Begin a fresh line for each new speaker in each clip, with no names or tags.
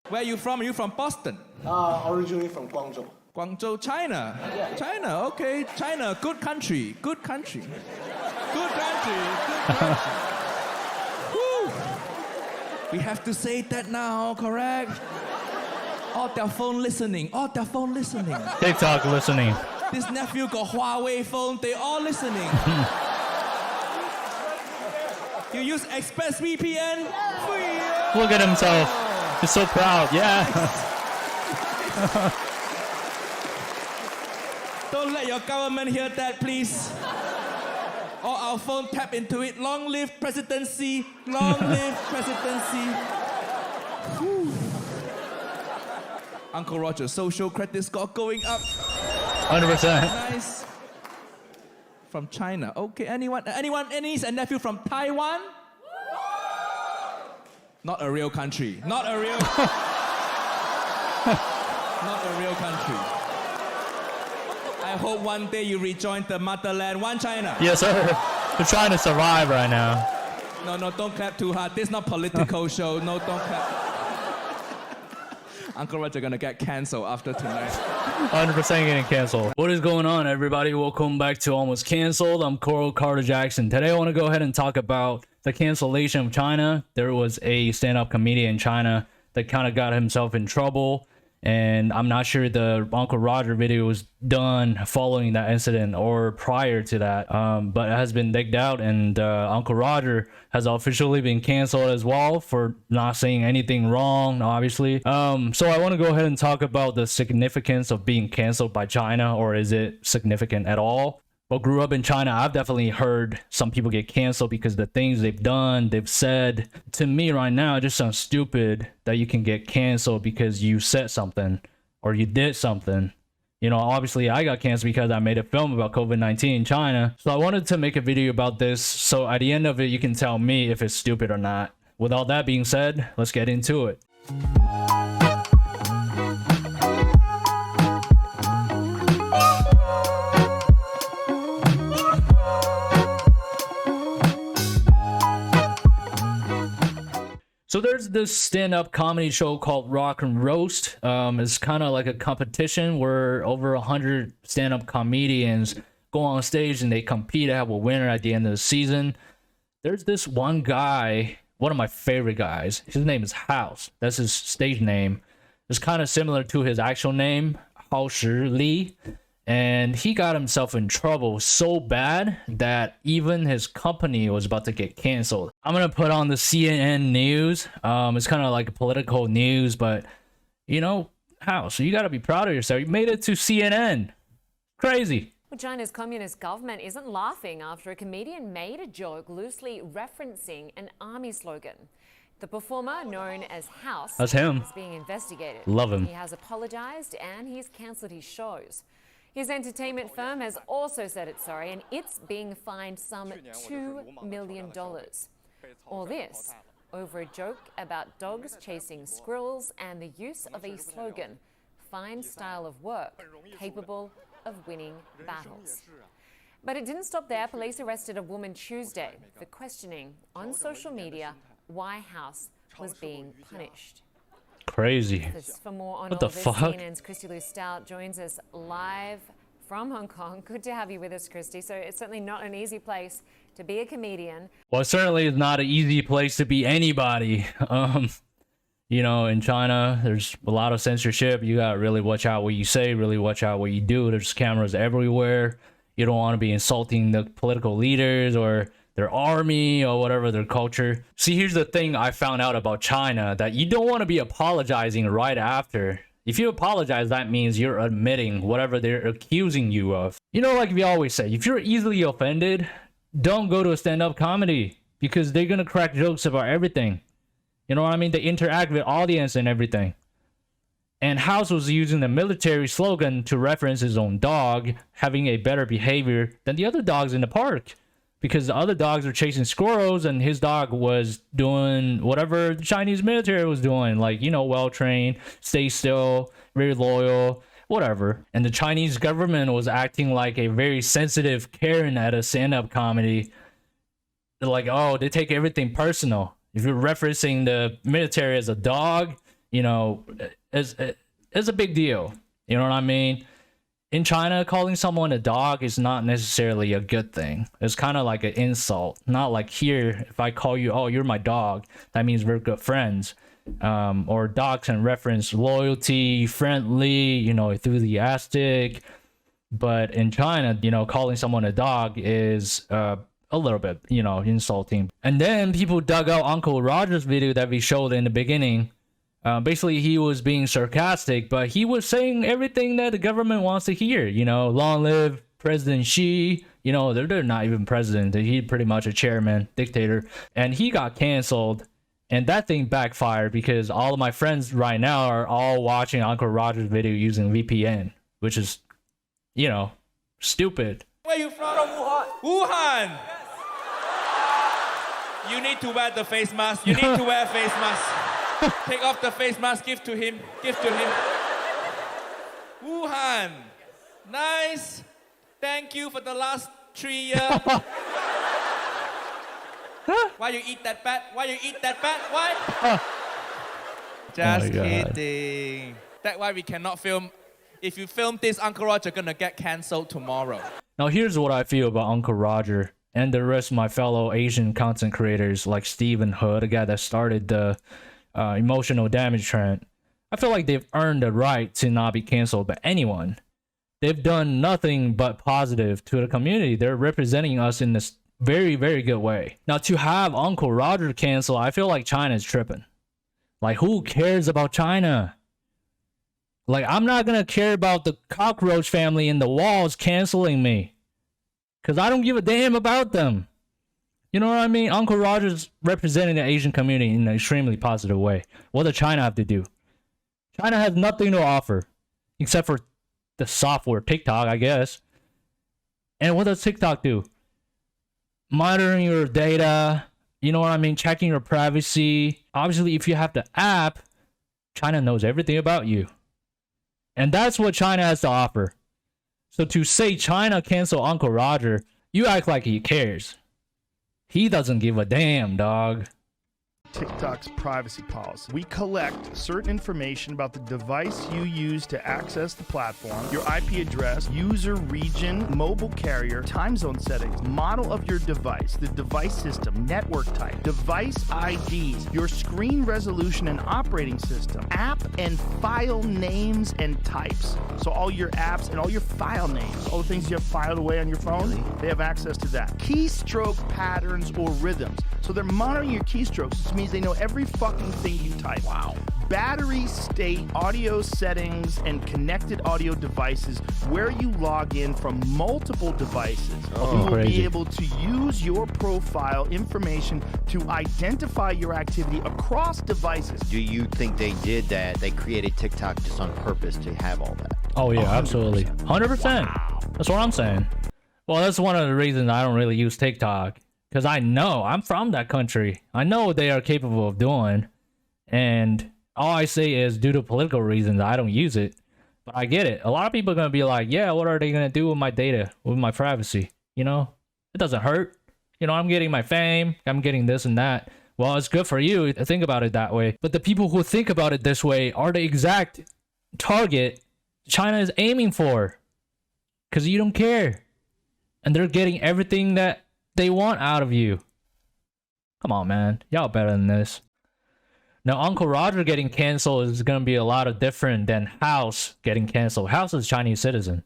Where are you from? Are you from Boston?
Originally from Guangzhou.
Guangzhou, China. China, okay. China, good country. Good country. Good country. Good country. Woo. We have to say that now, correct? All their phone listening. All their phone listening.
Tik Tok Listening.
This nephew got Huawei phone. They all listening. You use ExpressVPN?
Look at himself. He's so proud. Yeah.
Don't let your government hear that, please. Or our phone tap into it. Long live presidency. Long live presidency. Whew. Uncle Roger, social credit score going up.
100%.
Nice. From China. Okay, anyone? Any niece and nephew from Taiwan? Not a real country. Not a real... Not a real country. I hope one day you rejoin the motherland. One China.
Yes, sir. We're trying to survive right now.
No, don't clap too hard. This is not political show. No, don't clap. Uncle Roger gonna get canceled after tonight.
100% getting canceled. What is going on, everybody? Welcome back to Almost Canceled. I'm Korō Jackson. Today I want to go ahead and talk about the cancellation of China. There was a stand-up comedian in China that kind of got himself in trouble. And I'm not sure the Uncle Roger video was done following that incident or prior to that, but it has been digged out, and Uncle Roger has officially been canceled as well for not saying anything wrong, obviously. So I want to go ahead and talk about the significance of being canceled by China, or is it significant at all? Well, grew up in China, I've definitely heard some people get canceled because the things they've done, they've said. To me right now, it just sounds stupid that you can get canceled because you said something or you did something. You know, obviously I got canceled because I made a film about COVID-19 in China. So I wanted to make a video about this. So at the end of it, you can tell me if it's stupid or not. With all that being said, let's get into it. So there's this stand-up comedy show called Rock and Roast. It's kind of like a competition where over 100 stand-up comedians go on stage and they compete to have a winner at the end of the season. There's this one guy, one of my favorite guys. His name is House. That's his stage name. It's kind of similar to his actual name, Hao Shi Li. And he got himself in trouble so bad that even his company was about to get canceled. I'm going to put on the CNN news. It's kind of like political news, but, you know, how? So you got to be proud of yourself. You made it to CNN. Crazy.
Well, China's communist government isn't laughing after a comedian made a joke loosely referencing an army slogan. The performer, known as House,
That's him.
is being investigated.
Love him.
He has apologized and he's cancelled his shows. His entertainment firm has also said it's sorry, and it's being fined some $2 million. All this over a joke about dogs chasing squirrels and the use of a slogan, fine style of work, capable of winning battles. But it didn't stop there. Police arrested a woman Tuesday for questioning on social media why House was being punished.
Crazy.
For more on
What
all
the
this,
fuck?
CNN's Christy Lou Stout joins us live from Hong Kong. Good to have you with us, Christy. So it's certainly not an easy place to be a comedian.
Well, it certainly is not an easy place to be anybody. You know, in China, there's a lot of censorship. You got to really watch out what you say, really watch out what you do. There's cameras everywhere. You don't want to be insulting the political leaders or their army or whatever, their culture. See, here's the thing I found out about China, that you don't want to be apologizing right after. If you apologize, that means you're admitting whatever they're accusing you of. You know, like we always say, if you're easily offended, don't go to a stand-up comedy because they're going to crack jokes about everything. You know what I mean? They interact with audience and everything. And House was using the military slogan to reference his own dog having a better behavior than the other dogs in the park. Because the other dogs were chasing squirrels and his dog was doing whatever the Chinese military was doing. Like, you know, well-trained, stay still, very loyal, whatever. And the Chinese government was acting like a very sensitive Karen at a stand-up comedy. They're like, oh, they take everything personal. If you're referencing the military as a dog, you know, is a big deal. You know what I mean? In China, calling someone a dog is not necessarily a good thing. It's kind of like an insult. Not like here, if I call you, oh, you're my dog, that means we're good friends. Or dogs can reference loyalty, friendly, you know, enthusiastic. But in China, you know, calling someone a dog is a little bit, you know, insulting. And then people dug out Uncle Roger's video that we showed in the beginning. Basically, he was being sarcastic, but he was saying everything that the government wants to hear. You know, long live President Xi. You know, they're not even president. He's pretty much a chairman, dictator. And he got canceled. And that thing backfired because all of my friends right now are all watching Uncle Roger's video using VPN, which is, you know, stupid.
Where you from? Wuhan. Wuhan. You need to wear the face mask. You need to wear a face mask. Take off the face mask. Give to him. Give to him. Wuhan. Nice. Thank you for the last 3 years. Why you eat that bat? Why you eat that bat? Why? Just kidding. That's why we cannot film. If you film this, Uncle Roger gonna get cancelled tomorrow.
Now here's what I feel about Uncle Roger and the rest of my fellow Asian content creators like Stephen He, the guy that started the emotional damage trend. I feel like they've earned the right to not be canceled by anyone. They've done nothing but positive to the community. They're representing us in this very, very good way. Now, to have Uncle Roger cancel, I feel like China's tripping. Like, who cares about China? Like, I'm not gonna care about the cockroach family in the walls canceling me. Because I don't give a damn about them. You know what I mean? Uncle Roger's representing the Asian community in an extremely positive way. What does China have to do? China has nothing to offer. Except for the software, TikTok, I guess. And what does TikTok do? Monitoring your data, you know what I mean? Checking your privacy. Obviously, if you have the app, China knows everything about you. And that's what China has to offer. So to say China cancel Uncle Roger, you act like he cares. He doesn't give a damn, dog.
TikTok's privacy policy. We collect certain information about the device you use to access the platform, your IP address, user region, mobile carrier, time zone settings, model of your device, the device system, network type, device IDs, your screen resolution and operating system, app and file names and types. So all your apps and all your file names, all the things you have filed away on your phone, they have access to that. Keystroke patterns or rhythms. So they're monitoring your keystrokes, which means they know every fucking thing you type. Wow. Battery state, audio settings, and connected audio devices where you log in from multiple devices. You will be able to use your profile information to identify your activity across devices.
Do you think they did that? They created TikTok just on purpose to have all that?
Oh yeah, 100%. Absolutely. 100%. Wow. That's what I'm saying. Well, that's one of the reasons I don't really use TikTok. Because I know, I'm from that country. I know what they are capable of doing. And all I say is, due to political reasons, I don't use it. But I get it. A lot of people are going to be like, yeah, what are they going to do with my data, with my privacy? You know, it doesn't hurt. You know, I'm getting my fame. I'm getting this and that. Well, it's good for you to think about it that way. But the people who think about it this way are the exact target China is aiming for. Because you don't care. And they're getting everything that they want out of you. Come on, man. Y'all better than this. Now, Uncle Roger getting canceled is going to be a lot of different than House getting canceled. House is a Chinese citizen.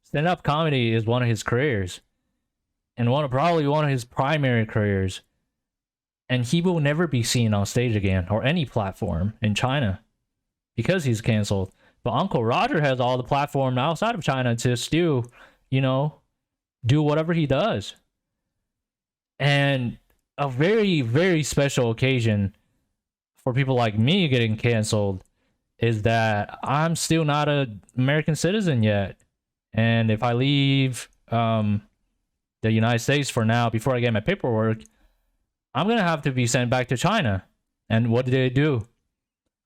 Stand-up comedy is one of his careers. And probably one of his primary careers. And he will never be seen on stage again or any platform in China because he's canceled. But Uncle Roger has all the platform outside of China to still, you know, do whatever he does. And a very, very special occasion for people like me getting canceled is that I'm still not an American citizen yet. And if I leave the United States for now, before I get my paperwork, I'm going to have to be sent back to China. And what do they do?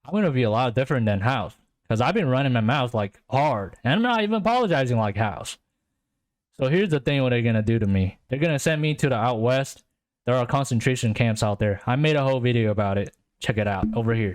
I'm going to be a lot different than House. Because I've been running my mouth like hard. And I'm not even apologizing like House. So here's the thing what they're going to do to me. They're going to send me to the out west. There are concentration camps out there. I made a whole video about it. Check it out over here.